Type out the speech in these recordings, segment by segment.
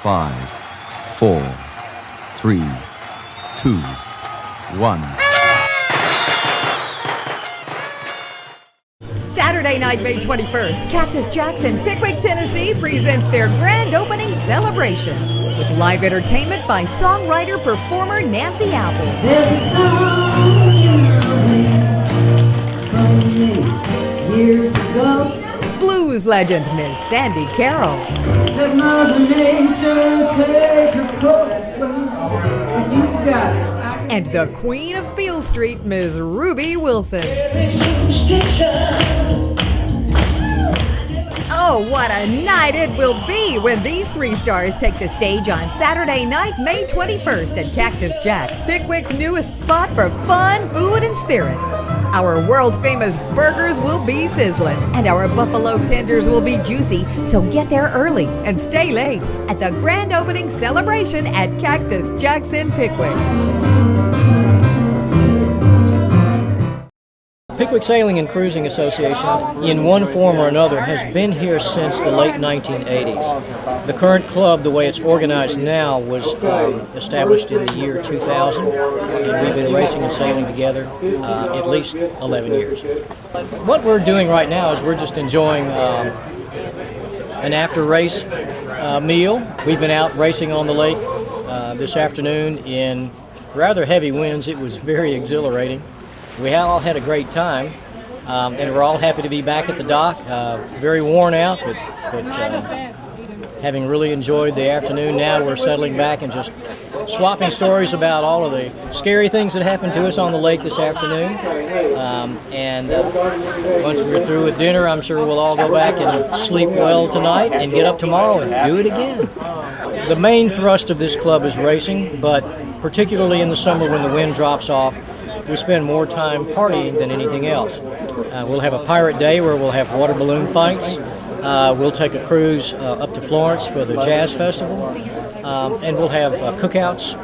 5, 4, 3, 2, 1. Saturday night, May 21st, Cactus Jack's in Pickwick, Tennessee presents their grand opening celebration with live entertainment by songwriter-performer Nancy Apple. There's a song in the wind from me years ago. Blues legend Miss Sandy Carroll. Let Mother Nature take her course, and you got it. And the Queen of Beale Street, Ms. Ruby Wilson. Oh, what a night it will be when these three stars take the stage on Saturday night, May 21st at Cactus Jack's, Pickwick's newest spot for fun, food, and spirits. Our world-famous burgers will be sizzling, and our buffalo tenders will be juicy, so get there early and stay late at the grand opening celebration at Cactus Jack's in Pickwick. Pickwick Sailing and Cruising Association, in one form or another, has been here since the late 1980s. The current club, the way it's organized now, was established in the year 2000, and we've been racing and sailing together at least 11 years. What we're doing right now is we're just enjoying an after-race meal. We've been out racing on the lake this afternoon in rather heavy winds. It was very exhilarating. We all had a great time, and we're all happy to be back at the dock. Very worn out, but having really enjoyed the afternoon, now we're settling back and just swapping stories about all of the scary things that happened to us on the lake this afternoon. And once we're through with dinner, I'm sure we'll all go back and sleep well tonight and get up tomorrow and do it again. The main thrust of this club is racing, but particularly in the summer when the wind drops off, we spend more time partying than anything else. We'll have a pirate day where we'll have water balloon fights. We'll take a cruise up to Florence for the jazz festival. And we'll have cookouts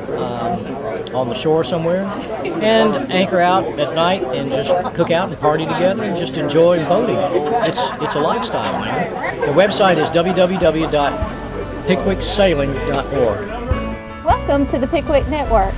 on the shore somewhere. And anchor out at night and just cook out and party together and just enjoy boating. It's a lifestyle, man. The website is www.pickwicksailing.org. Welcome to the Pickwick Network.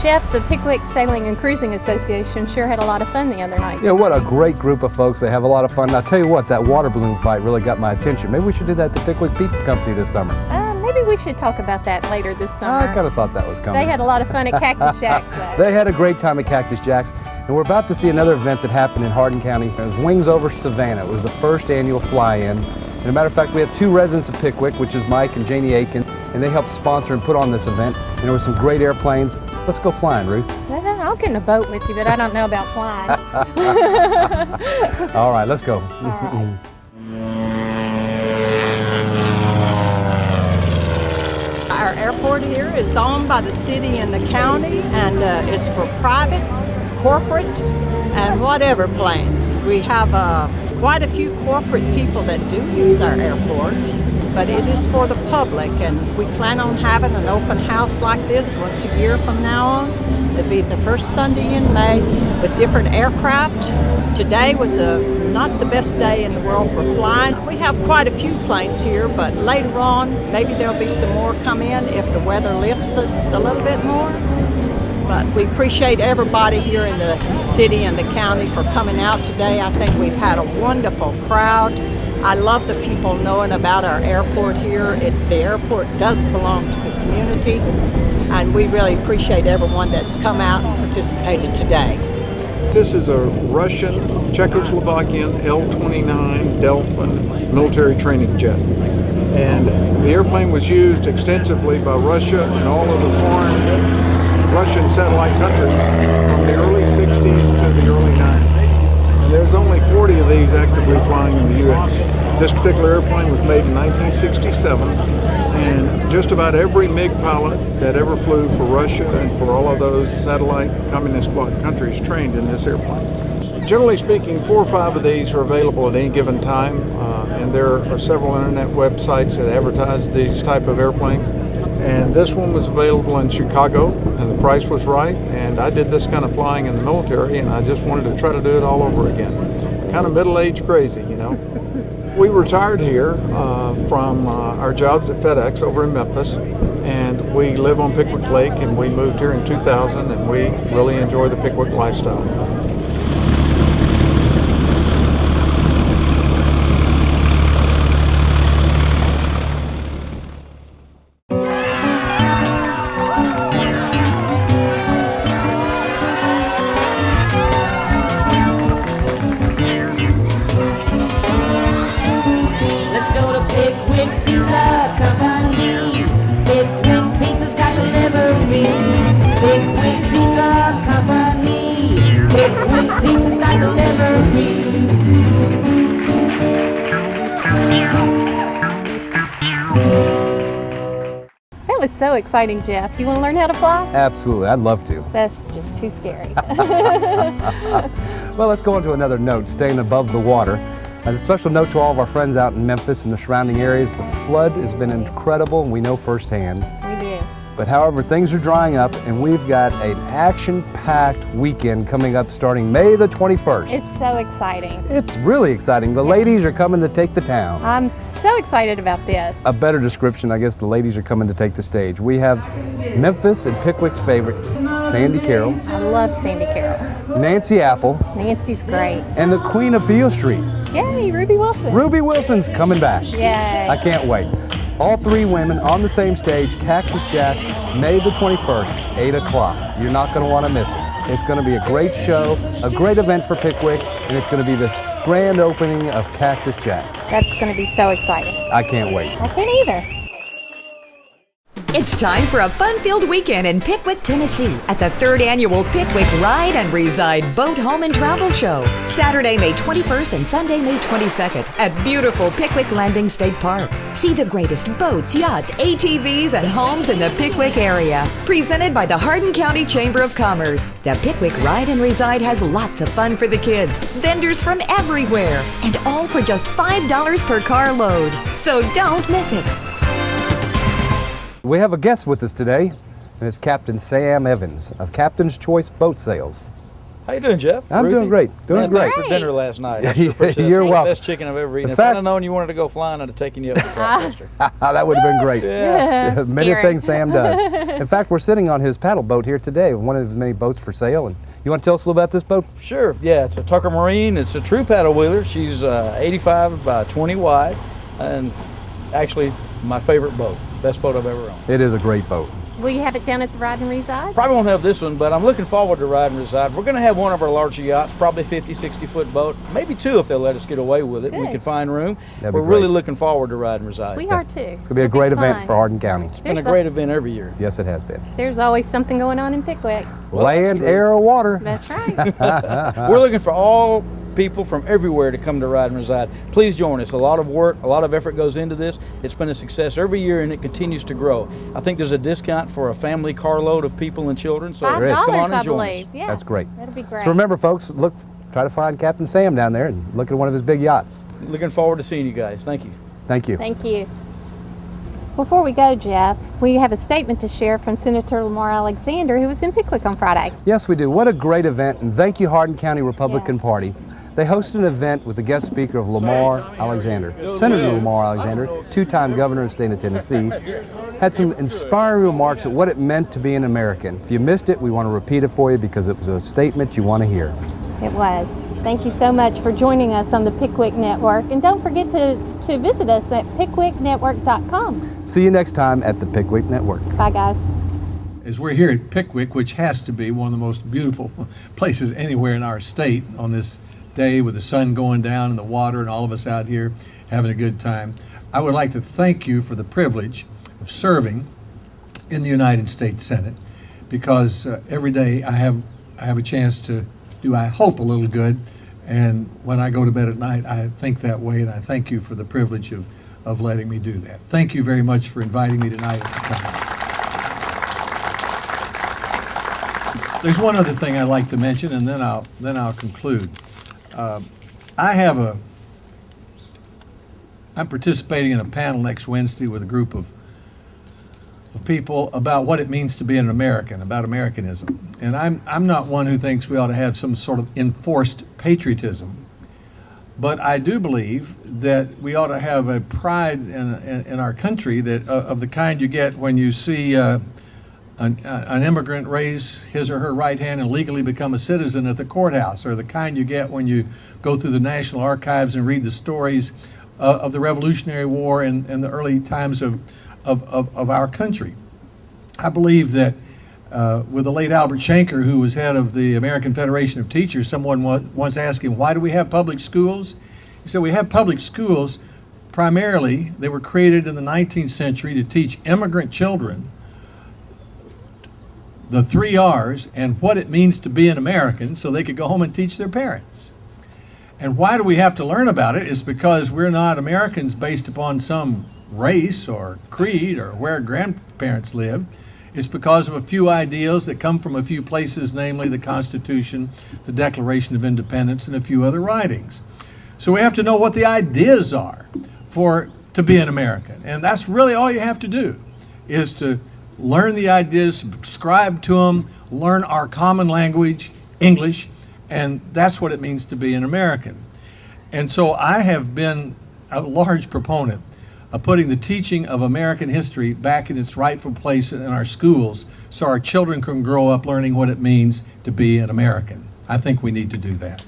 Jeff, the Pickwick Sailing and Cruising Association sure had a lot of fun the other night. Yeah, what a great group of folks. They have a lot of fun. And I'll tell you what, that water balloon fight really got my attention. Maybe we should do that at the Pickwick Pizza Company this summer. Maybe we should talk about that later this summer. I kind of thought that was coming. They had a lot of fun at Cactus Jack's. They had a great time at Cactus Jack's. And we're about to see another event that happened in Hardin County. It was Wings Over Savannah. It was the first annual fly-in. As a matter of fact, we have two residents of Pickwick, which is Mike and Janie Aiken, and they helped sponsor and put on this event. And there were some great airplanes. Let's go flying, Ruth. I'll get in a boat with you, but I don't know about flying. All right, let's go. All right. Our airport here is owned by the city and the county, and it's for private, corporate, and whatever planes. We have quite a few corporate people that do use our airport, but it is for the public, and we plan on having an open house like this once a year from now on. It'll be the first Sunday in May with different aircraft. Today was not the best day in the world for flying. We have quite a few planes here, but later on, maybe there'll be some more come in if the weather lifts us a little bit more. But we appreciate everybody here in the city and the county for coming out today. I think we've had a wonderful crowd. I love the people knowing about our airport here. The airport does belong to the community, and we really appreciate everyone that's come out and participated today. This is a Russian, Czechoslovakian L-29 Delphin military training jet. And the airplane was used extensively by Russia and all of the foreign Russian satellite countries from the early 60s to the early 90s. And there's only 40 of these actively flying in the U.S. This particular airplane was made in 1967, and just about every MiG pilot that ever flew for Russia and for all of those satellite communist bloc countries trained in this airplane. Generally speaking, 4 or 5 of these are available at any given time, and there are several internet websites that advertise these type of airplanes. And this one was available in Chicago, and the price was right, and I did this kind of flying in the military, and I just wanted to try to do it all over again. Kind of middle-aged crazy, you know. We retired here from our jobs at FedEx over in Memphis, and we live on Pickwick Lake, and we moved here in 2000, and we really enjoy the Pickwick lifestyle. Let's go to Pickwick Pizza Company. Pickwick Pizza's got delivery. Pickwick Pizza Company. Pickwick Pizza's got delivery. That was so exciting, Jeff. You want to learn how to fly? Absolutely, I'd love to. That's just too scary. Well, let's go on to another note, staying above the water. And a special note to all of our friends out in Memphis and the surrounding areas. The flood has been incredible, and we know firsthand. We do. But however, things are drying up, and we've got an action-packed weekend coming up starting May the 21st. It's so exciting. It's really exciting. The ladies are coming to take the town. I'm so excited about this. A better description, I guess the ladies are coming to take the stage. We have Memphis and Pickwick's favorite, Sandy Carroll, I love Sandy Carroll. Nancy Apple, Nancy's great. and the Queen of Beale Street. Yay, Ruby Wilson. Ruby Wilson's coming back. Yay. I can't wait. All three women on the same stage, Cactus Jacks, May the 21st, 8 o'clock. You're not going to want to miss it. It's going to be a great show, a great event for Pickwick, and it's going to be the grand opening of Cactus Jacks. That's going to be so exciting. I can't wait. I can't either. It's time for a fun-filled weekend in Pickwick, Tennessee at the 3rd Annual Pickwick Ride and Reside Boat Home and Travel Show. Saturday, May 21st and Sunday, May 22nd at beautiful Pickwick Landing State Park. See the greatest boats, yachts, ATVs, and homes in the Pickwick area. Presented by the Hardin County Chamber of Commerce. The Pickwick Ride and Reside has lots of fun for the kids, vendors from everywhere, and all for just $5 per car load. So don't miss it. We have a guest with us today, and it's Captain Sam Evans of Captain's Choice Boat Sales. How you doing, Jeff? I'm Ruthie? doing great. Doing great. Thanks for dinner last night. I You're sure appreciate it. welcome. It's the best chicken I've ever eaten. In If I'd fact- have known you wanted to go flying, I'd have taken you up to Rochester. That would have been great. Yeah. Many Scary. things Sam does. In fact, we're sitting on his paddle boat here today, one of his many boats for sale. And you want to tell us a little about this boat? Sure. Yeah, it's a Tucker Marine. It's a true paddle wheeler. She's 85 by 20 wide, and actually my favorite boat. Best boat I've ever owned. It is a great boat. Will you have it down at the Ride and Reside? Probably won't have this one, but I'm looking forward to Ride and Reside. We're going to have one of our larger yachts, probably 50, 60-foot boat, maybe two if they'll let us get away with it. We Good. can find room. That'd be We're really great. looking forward to Ride and Reside. We are too. It's going to be a great event for Hardin County. It's been a great event every year. Yes, it has been. There's always something going on in Pickwick. Land, air, or water. That's right. We're looking for all people from everywhere to come to Ride and Reside. Please join us. A lot of work, a lot of effort goes into this. It's been a success every year, and it continues to grow. I think there's a discount for a family carload of people and children. So There is. come on $5, and I join believe. us. Yeah. That's great. That'll be great. So remember, folks, try to find Captain Sam down there and look at one of his big yachts. Looking forward to seeing you guys. Thank you. Thank you. Thank you. Before we go, Jeff, we have a statement to share from Senator Lamar Alexander, who was in Pickwick on Friday. Yes, we do. What a great event, and thank you, Hardin County Republican Party. They hosted an event with the guest speaker of Lamar Alexander. Senator Lamar Alexander, two-time governor of the state of Tennessee, had some inspiring remarks at what it meant to be an American. If you missed it, we want to repeat it for you because it was a statement you want to hear. It was. Thank you so much for joining us on the Pickwick Network. And don't forget to visit us at pickwicknetwork.com. See you next time at the Pickwick Network. Bye, guys. As we're here at Pickwick, which has to be one of the most beautiful places anywhere in our state on this day with the sun going down and the water and all of us out here having a good time, I would like to thank you for the privilege of serving in the United States Senate, because every day I have a chance to do, I hope, a little good, and when I go to bed at night I think that way, and I thank you for the privilege of letting me do that. Thank you very much for inviting me tonight and for coming. There's one other thing I'd like to mention, and then I'll conclude. I'm participating in a panel next Wednesday with a group of people about what it means to be an American, about Americanism. And I'm not one who thinks we ought to have some sort of enforced patriotism, But I do believe that we ought to have a pride in our country that of the kind you get when you see an immigrant raise his or her right hand and legally become a citizen at the courthouse, or the kind you get when you go through the National Archives and read the stories of the Revolutionary War and the early times of our country. I believe that with the late Albert Shanker, who was head of the American Federation of Teachers, someone once asked him, why do we have public schools? He said, we have public schools primarily, they were created in the 19th century to teach immigrant children the 3 R's and what it means to be an American so they could go home and teach their parents. And why do we have to learn about it? It's because we're not Americans based upon some race or creed or where grandparents lived. It's because of a few ideals that come from a few places, namely the Constitution, the Declaration of Independence, and a few other writings. So we have to know what the ideas are to be an American. And that's really all you have to do, is to learn the ideas, subscribe to them, learn our common language, English, and that's what it means to be an American. And so I have been a large proponent of putting the teaching of American history back in its rightful place in our schools so our children can grow up learning what it means to be an American. I think we need to do that.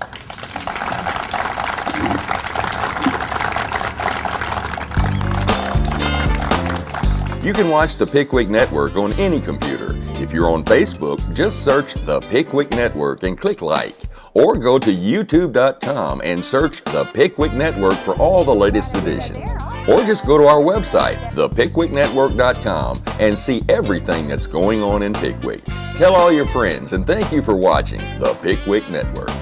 You can watch the Pickwick Network on any computer. If you're on Facebook, just search the Pickwick Network and click like. Or go to youtube.com and search the Pickwick Network for all the latest editions. Or just go to our website, thepickwicknetwork.com, and see everything that's going on in Pickwick. Tell all your friends, and thank you for watching the Pickwick Network.